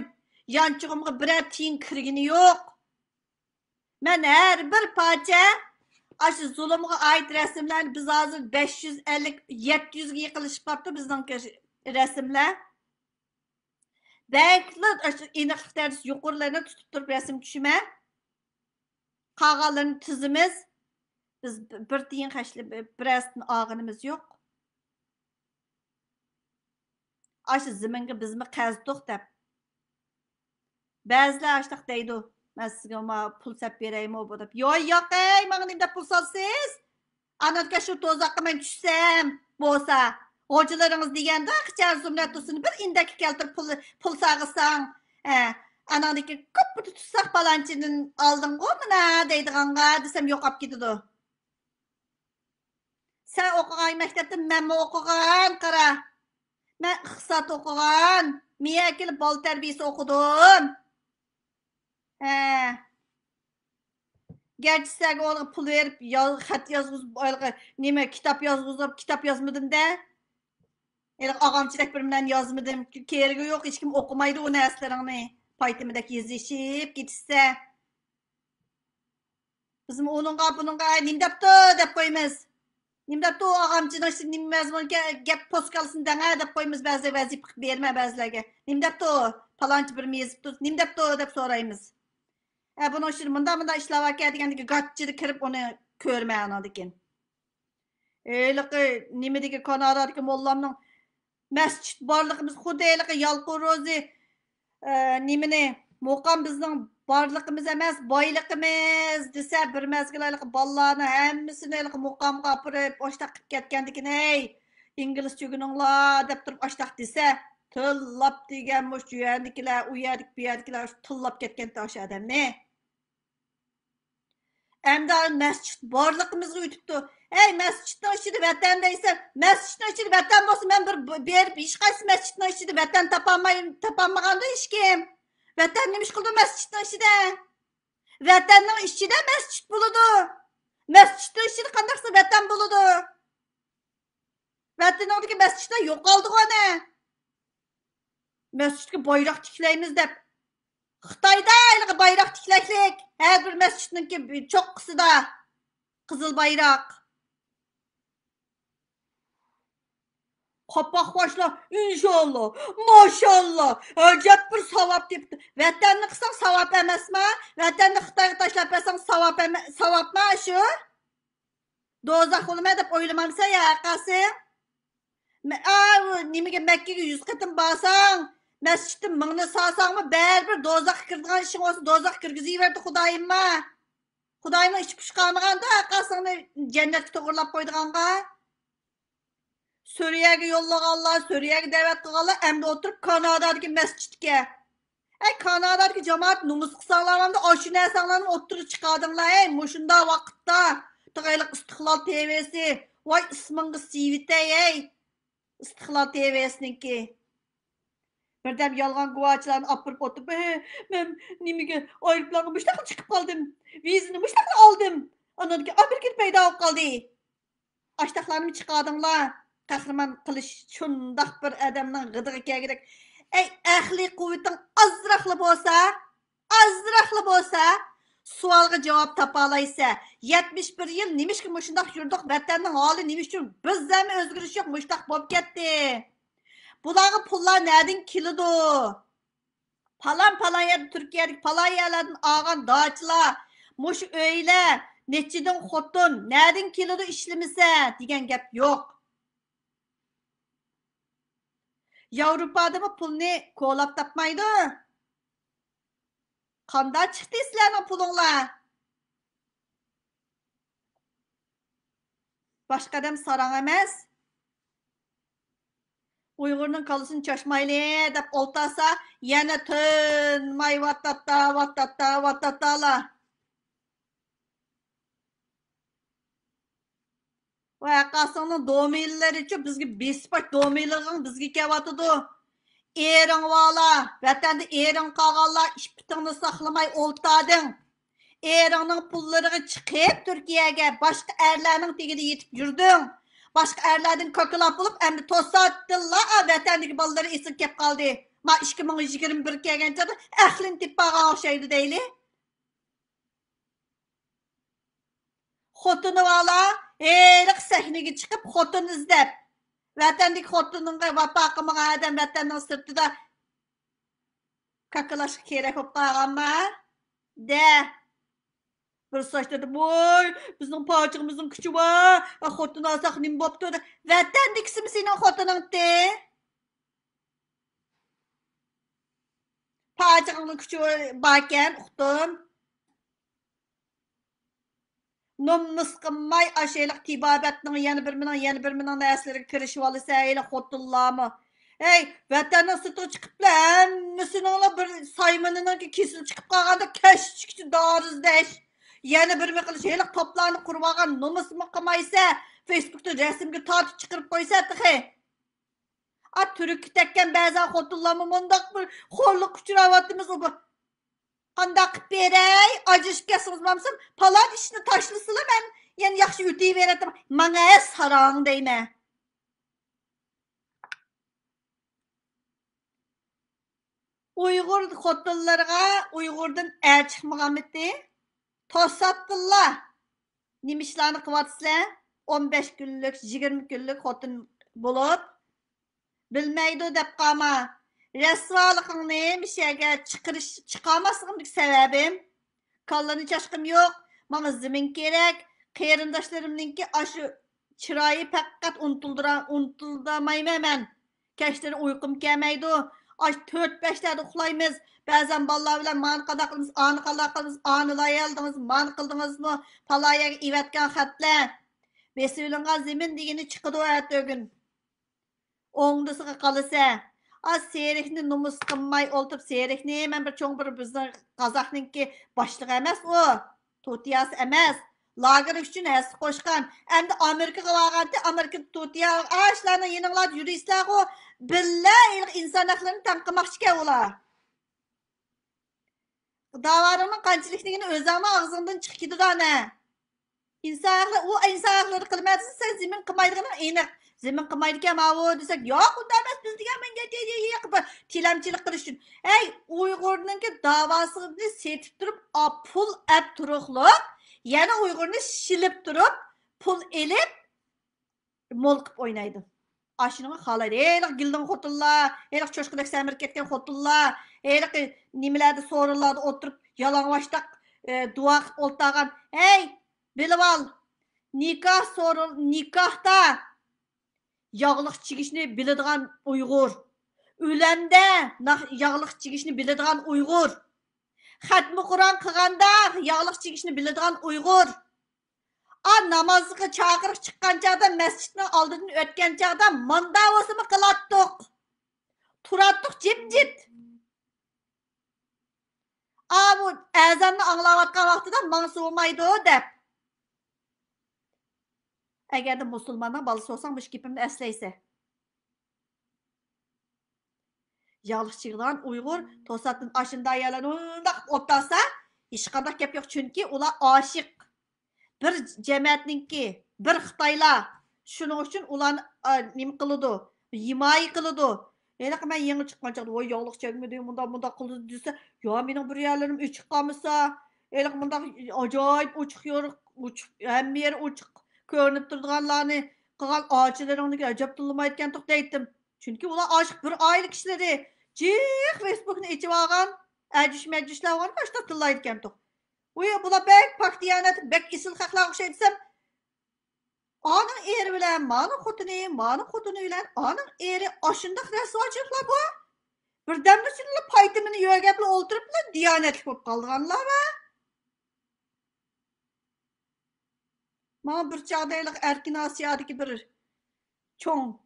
Yanchig'imga biror tiyin kirgini yo'q. Men har bir parcha shu zulmga oid rasmlarni biz hozir 550-700 ga yaqinlashib qolibdi bizning rasmlar. Bekli shu aniqlik darajasi yuqorilarni tutib turib rasm tushima. Qog'ozlarni tizimiz. Biz bir tiyin xashli birasini og'inimiz yo'q. Shu ziminga bizmi qazdiq deb. Ba'zilar ashtaq deydi. Men sizga pul sap beraymi bu deb. Yo'q, menga nima pul solsiz? Anatga shu to'zoqqa men tushsam bo'lsa, hojilaringiz deganda qichar Zumrad Tursun bir indaki keltirib pul sag'isang, anadagi ko'p tutsak balanchidan olding-ku mana deydiganga desam yo'qolib ketadi. Sen o'qigan maktabda men o'qigan, qara. Men iqtisod o'qigan, miyakil bol tarbiyasi o'qidim. Gerçi sizga ona pul verip xat yozg'izib, nima kitap yozg'izib, kitap yozmadim da. Ağamchilik bilan yozmadim. Keragi yo'q, hech kim o'qimaydi u narsalarni. Paytimidagi yozishib ketsa. Bizim onunğa bununğa nim depti dep koymiz. Nim depti o ağamcının işte nim mezmun gep poskalsın dene dep koymiz bazı vazip berme bazılarga. Nim depti o palançı bir mezip tut. Nim depti o dep soraymiz. Bunun için mında işlavaka degendeki gatçıda kirip onu körmeyen adıken. Öyle ki nimedeki kanadaki mollamның mescit barlığımız hudaylıqı yalqı rozi nimini muqam bizning barlığımız emas boyliqimiz desa bir mezgilaylik ballarni hammasini muqamga apirib oştaq qilib ketgandikin hey ingliz tuguninglar deb turib oştaq desa tillab degan mush yernikilar u yerdik bu yerdikilar tillab ketgan tosh odamni endi masjid borliqimizga o'tibdi hey masjidni ichida vatan deysan masjidni ichida vatan bo'lsa men bir berib hech qaysi masjidni ichida vatan topolmaganda hech kim vatan nima ish qildi masjidni ichida vatanning ichida masjid bo'ladi masjidni ichida qandaqsa vatan bo'ladi vatandagi masjidlar yo'qoldi ana masjidga bayroq tiklaymiz deb Xitoyda bayroq tiklashlik har bir masjidniki cho'qqisida qizil bayroq Kapak başla inşallah maşallah acayip bir savap depti vatanni qilsang savap emasmi vatanni Xitoyga tashlab bersang savapmi shu do'zax bo'lma deb o'ylamamsan ya qasi nimaga Makkaga 100 qatim borsang masjidni mingni solsangmi baribir do'zaxga kiradigan ishing bo'lsa do'zaxga kirgizaverdi xudoyimning ichi pushqamaganda qasingni jannatga to'g'irlab qo'ydiganga Suriye'ye yollaganlar, Suriye'ye davet kılganlar, hem de oturup Kanada'daki mescidke. Kanada'daki cemaat numus kısanlarında aşı nesanlarını oturup çıkardınlar. Muşunda vakitte. Tıkaylık İstiklal TV'si. Vay ismini sivite İstiklal TV'sininki. Birdem yalgan guvaçlarını apırıp oturup ben nimige ayrıplarını müştakil çıkıp kaldım. Vizini müştakil aldım. Anladaki Amerika'da peyda olup kaldı. Açtaklarını çıkardınlar. Qahraman qilish shundoq bir odamning g'idig'i kerak. Ahli quvvating azroqli bo'lsa, savolga javob topa olaysa, 71 yil nimishki mushundoq yurdik, vatanning holi nimish uchun bizdan o'zgarish yo'q, mushtoq bo'lib ketdi. Bularga pullar nereden keladi? Falan yer Türkiye'deki falan yerlerden ağan dağçılar, mush öyle, neçiden xotun, nereden keladi işlemese degan gap yo'q. Avrupa'da mı pulni ko'lab topmaydi? Qanday chiqdi sizlarning pulinglar? Boshqa odam sarang emas. Uyg'urning qolisini choshmayli deb oltasa, yana tinmay vattattalar. Vay qasının domiylileri için bizga bespak domiyliğin bizga kelyapti. Ering vala, vatanda ering qolganlar ish bitingni saqlamay o'ltading. Eringning pullariga chiqib Turkiyaga boshqa erlarning tegida yetib yurding. Boshqa erlardan ko'kalab bo'lib, endi to'satdilla vatandagi bolalar esib kelib qoldi. Ma 2021 kelgancha ahlin tippaga o'xshaydi deyli. Xotini vala, eliq sahnaga chiqib xotin izlab vatandagi xotiningga vafo qilmagan odam vatanning sirtida kakalash kerak bo'lib qolganmi? Bir sochda boy, bizning pochig'imizning kuchi bor. Xotin olsaq nima bo'pti? Vatandikisimi sening xotiningdi? Pochig'ingning kuchi bor ekan, uxtim. Nomus qilmay ashayliq tibobatning yana bir mining narsalariga kirishib olsa, ayli xotinlarmi? Vatanning sutiga chiqiblar, hammasini bir saymaniniga kesilib chiqib qolganda kashchikchi dorizdash. Yana bir qilish, ayli toplarni qurib olgan nomusmi qilmaysa, Facebookda rasmga tortib chiqarib qo'ysa tig'i. Turkka tekkan ba'zan xotinlarmi bundoq bir xo'rlik uchrayapmiz u. Qandaq qilib beray, ajishib kelsangiz falan ishni tashlasizlar, men yana yaxshi o'tayveradim. Menga sarang deyman. Uyg'ur xotinlarga Uyg'urdan chiqmaganmidi? To'satdilla. Nima ishlarni qilyapsizlar? 15 kunlik, 20 kunlik xotin bo'lib, bilmaydi deb qolma. Rasvolig'ingni mishaga chiqarmasligimdagi sababim, kallani chashqim yo'q. Menga zimin kerak. Qarindoshlarimningki ashu chiroyi faqat unutuldamayman men. Kechleri uyqum kelmaydi. Aş 4-5 larda uxlaymiz. Ba'zan bolalar bilan man qada qilamiz, ani qada qilamiz, anilay aldingiz, man qildingizmi? Palayaga ivatgan xatlar. Besilingan zimin degini chiqidi o'tagin. O'ngdisiga qalasa. Az serikni numus qilmay o'ltib serikni men bir cho'ng bir bizning qozoqninki boshlig'i emas u. Tutiyas emas. Lager üçün həs qoşqan. Endi Amerikaga borganda Amerika tutiya ashlarni yeninglar yuristlar o billa inson haqlarini tanqimoqchi ular. Davarının qanchalikligini o'zingni og'zingdan chiqib ketadi ana. İnsan haqlari qilmaysiz, sen zimin qilmaydigini aniq. Zimin qilmaydigan ma'vo desak, yo'q, unda emas, biz degan menga tilamchilik qilish uchun. Ey, Uyg'urningki davosini setib turib, pul ab turuqliq, yana Uyg'urni shilib turib, pul elib, mol qilib o'ynaydi. Aşının xalaydı. Eylik gildin xotunlar, eylik çoşqıdak səmir ketken xotunlar, eylik nimelerde sorularda oturup yalanlaşdak dua qilib oltağan. Hey, bilib al, nikahda yağlıq çigişini biladigan Uyghur. Öləndə yağlıq çigişini biladigan Uyghur. Xatmi Qur'on qilganda yağlıq çigişini biladigan Uyghur. Namazga chaqiriq chiqqan chaqda masjidning oldidan o'tgan chaqda manda o'simi qilatdiq. Turatdiq jimjit. Bu azonni anglayotgan vaqtida menga so'maydi deb. Agarda musulmonning bolasi bo'lsang, bu gapimni eslaysa. Yağlıq chiqgan Uyg'ur to'satdan ashunda ayolani undaq o'tasa, hech qanday gap yo'q, chunki ular oshiq. Bir cemiyetninki, bir Xitaylar şunun için ulan nim kılıdı, himayi kılıdı. Yani ben yeni çıkan çağda, o yağlık çekmedi, bunda kılıdı dese, ya benim bir yerlerim uçuk kalmışsa, yani bunda acayip uçuyor, hem bir yer uçuk görünüp durduğanlarını, kılan ağaçlarını acayip dılmayırken tok deyittim. Çünkü ulan aşık bir aile kişileri, cik Facebook'un içi vargan, meclisler var, başta dıllayırken tok. Bula bek pak diyanet, bek isil haqlar o'xshaydi desam, onun eri bilan, mani xotini bilan, onun eri oshundaq rasvochiliklar bu. Birdamda shunlar paytimini yo'g'aplab o'ltiriblar, diyanetlik bo'lib qolganlar va mana bir chaqdaylik Erkin Osiyodagi bir cho'ng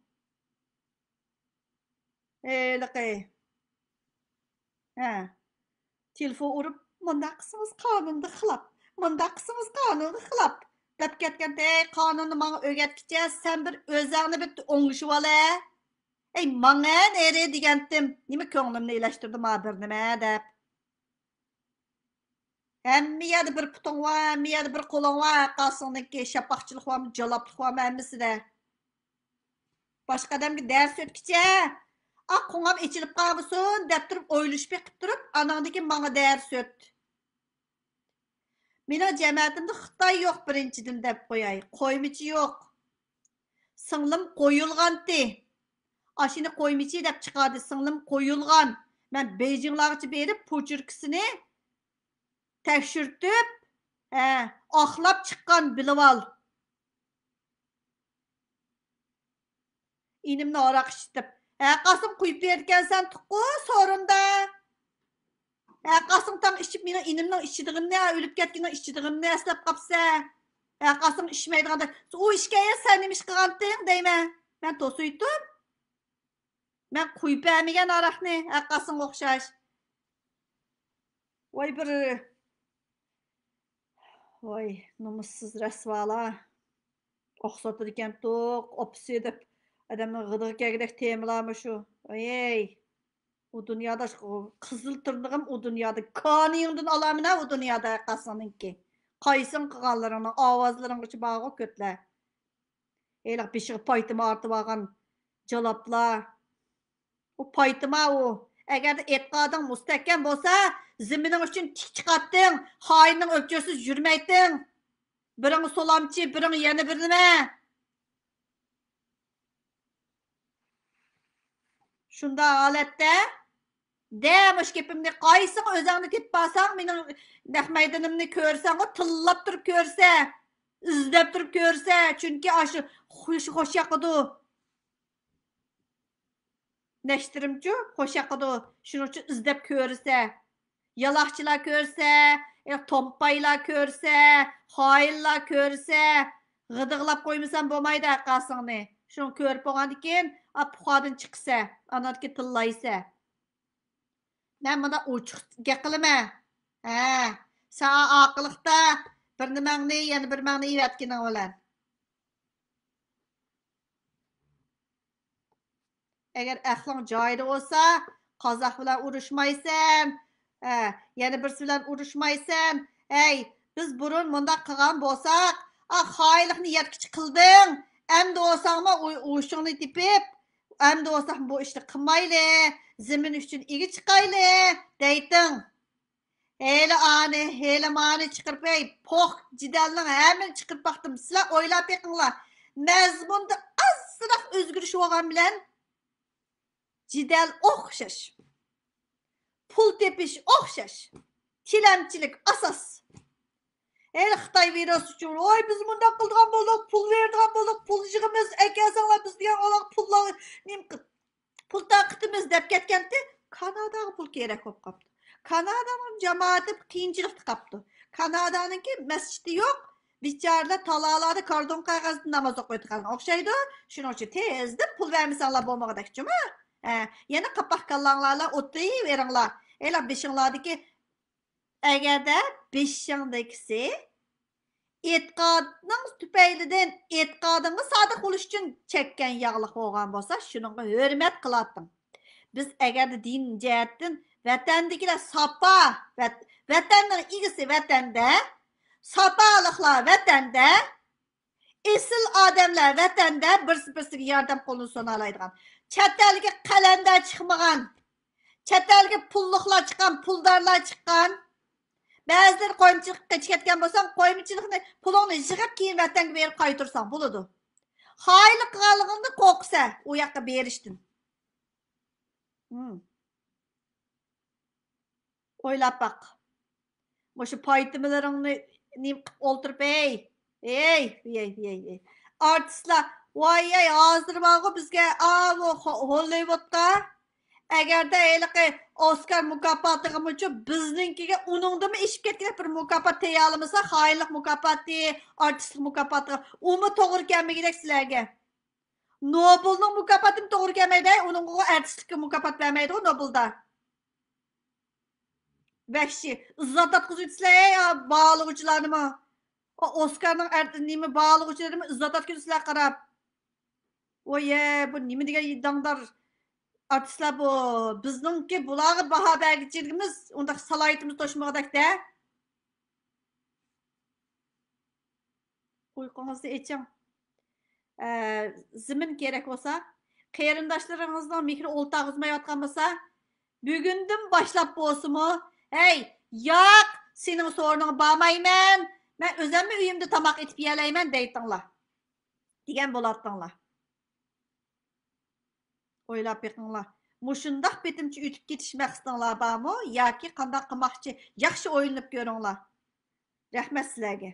telefon urib Mundaq qisimiz qonunni xilab, mundaq qisimiz qonunni xilab. Deb ketganda, qonunni menga o'rgatkicha, sen bir o'zingni bir o'ngishib ola. Ey, menga nere degandim, nima ko'nglimni ilashtirdi ma bir nima deb. Hamma yerda bir putung var, hamma yerda bir qo'ling var, qasingdagi shapaqchilik varmi, jaloblik varmi hammasida. Boshqa odamga dars o'tkicha, qo'ngam ichilib qolmasin deb turib o'ylashib qilib turib, anangdagi menga dars o't. Mening cemiyetimde Xitay yo'q birinchidan deb qo'yay. Qo'ymichi yo'q. Singlim qo'yilganti. Ashini qo'ymichi deb chiqadi. Singlim qo'yilgan. Men Beijinglarga berib pochurkisini tekshirtib, oqlab chiqqan bilib ol. İnimni aroq ichitib. Qasim quyib bergansan tuqqu sorunda. Qasım tam içip meni inimning ichidig'ini, o'lib ketganning ichidig'ini eslab qopsa. Qasım içmeydiganda, u ishga sen nima ish qilganding deyman. Men to'suydim. Men quyib bermagan aroqni, Qasım o'xshash. Voy bir voy nomussiz rasvolar. Oqsotib ekan to'q, opsi deb odamning g'idig'i kelgidek temalarmi shu. Ey. O dünyada kızıl tırnağım o dünyada kanıyımdan alamına o dünyada kasanınki. Kaysın kıgallarına avazlarına içi bağı kötler. Eylak bir şey paytıma artı bağın calaplar. O paytıma o. Agar e'tiqoding mustahkam bo'lsa, zimining uchun tik chiqatding, xoinning o'pchisiz yurmayding. Biring solamchi, biring yana bir nima. Shunda holatda demiş gepimni qaysing o'zingni tep basang, mening naq maydonimni ko'rsang, tillab turib ko'rsa, izlab turib ko'rsa, chunki ashu xo'sh yoqidi. Neştirimçu hoş yoqidi. Shuning uchun izlab ko'rsa, yaloqchilar ko'rsa, tompaylar ko'rsa, xoinlar ko'rsa, g'idiqlab qo'ymasam bo'lmaydi qasingni. Shuni ko'rib bo'lgandan keyin, puxodan chiqsa, anadagi tillaysa. Men bunda ochiq gap qilaman. Ha, sen aqliqda bir nimangni, yana bir nimangni yeyotganing bilan. Agar aqling joyida bo'lsa, qozoq bilan urushmaysan. Yana birisi bilan urushmaysan. Ey, biz burun bunda qilgan bo'lsak, xoinlikni yetkichi qilding. Endi olsangmi o'shingni tepib, endi olsaq bu ishni qilmayli, zimin uchun ega chiqayli deyting. Hele mani chiqirib, poq jidalning hammani chiqirib baqdim. Sizlar o'ylab beqinglar. Mazmunda ozroq o'zgarish bo'lgan bilan jidal o'xshash. Pul tepish o'xshash. Tilamchilik asos. Xitoy virusi uchun, biz bundoq qilgan bo'ldik, pul berdigan bo'ldik, pul yig'imiz, akasanglar biz degan olar pullar, pul taqitimiz deb ketganda, Kanadaga pul kerak bo'lib qopti. Kanadaning jamoati qiyinchilikda qopti. Kanadaninki masjidi yo'q, bicharalar talalarda kardon qog'ozda namoz o'qiyotgan o'xshaydi. Shuning uchun tezda pul vermasanglar bo'lmagadakchimi? Yana qapoq qilganlarla o'tayveringlar. Beshinglardagi agarda beshingdagisi e'tiqodning tufaylidan e'tiqodingga sodiq bo'lish uchun chekkan yog'liq bo'lgan bo'lsa, shuningga hurmat qilating. Biz agarda din jihatdan vatandagilar sopa, vatanning egasi vatanda, sopaliklar vatanda, esil odamlar vatanda birsi-birsiga yordam qo'lini so'nalaydigan. Chet elga qalandar chiqmagan, chet elga pulliqlar chiqqan, puldarlar chiqqan. Ba'zilar qo'yimchilikqa ketgan bo'lsang, qo'yimchilikni pulingni yig'ib keyin vatanga berib qaytarsang bo'ladi. Xoinlik qilganligingni qo'rqsa, u yoqqa berishdan. O'ylab baq. O'sha paytimlaringni nim qilib o'ltirib, ey. Artistlar, voy, hozir borgu bizga Hollywoodda agarda Oscar mukofotiga uchun bizninkiga uningdimi ishib ketgan bir mukofot teya olmasa, xoinlik mukofoti, artistlik mukofoti, umi to'g'ri kelmagidek sizlarga. Nobelning mukofotini to'g'ri kelmaydi, uningga artistlikka mukofot bermaydi Nobelda. Vahşi, izzat atqızıcılar, bağlıqçılarımı, Oscar'ның nimi bağlıqçılarımı izzat atqızıcılar qarab. Bu nimi degan yidangdar artistlar bu. Bizningki bularga baho bergichligimiz, unda salohiyatimiz to'shmag'dak-da. Uyqungizni eching. Zimin kerak bo'lsa, qarindoshlaringizning mehri o'ltaq uzmayotgan bo'lsa, bugundan boshlab bo'lsinmi? Hey, yo'q, sening so'rning bormayman. Men o'zimni uyimda tomoq etib yelayman deytinglar. Degan bo'ladinglar. O'ylab beqinglar. Mushundoq betimchi o'tib ketish maqsadinglar bormi yoki qanday qilmoqchi? Yaxshi o'ylanib ko'ringlar. Rahmat sizlarga.